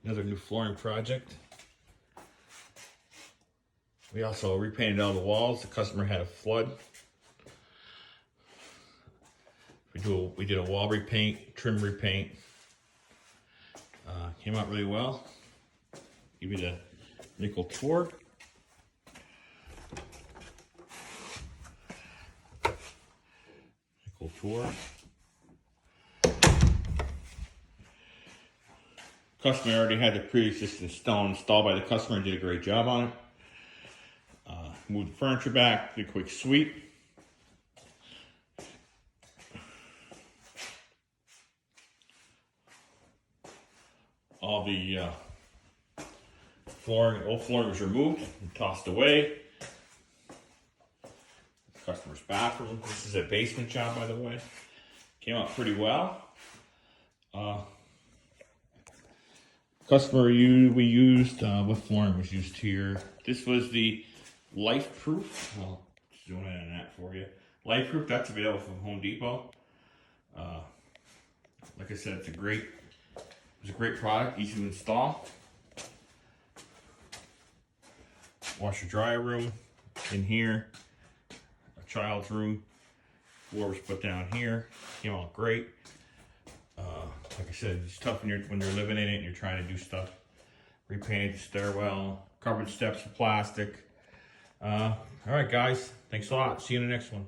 Another new flooring project. We also repainted all the walls. The customer had a flood. We did a wall repaint, trim repaint. Came out really well. Give you the nickel tour. Nickel tour. Customer already had the pre-existing stone installed by the customer and did a great job on it. Moved the furniture back, did a quick sweep. All the old flooring was removed and tossed away. Customer's bathroom. This is a basement job, by the way. Came out pretty well. We used, what flooring was used here? This was the Life Proof. I'll zoom in on that for you. Life Proof, that's available from Home Depot. Like I said, it was a great product, easy to install. Washer dryer room in here. A child's room. Floor was put down here. Came out great. Like I said, it's tough when you're living in it and you're trying to do stuff. Repainted the stairwell, covered steps with plastic. All right, guys. Thanks a lot. See you in the next one.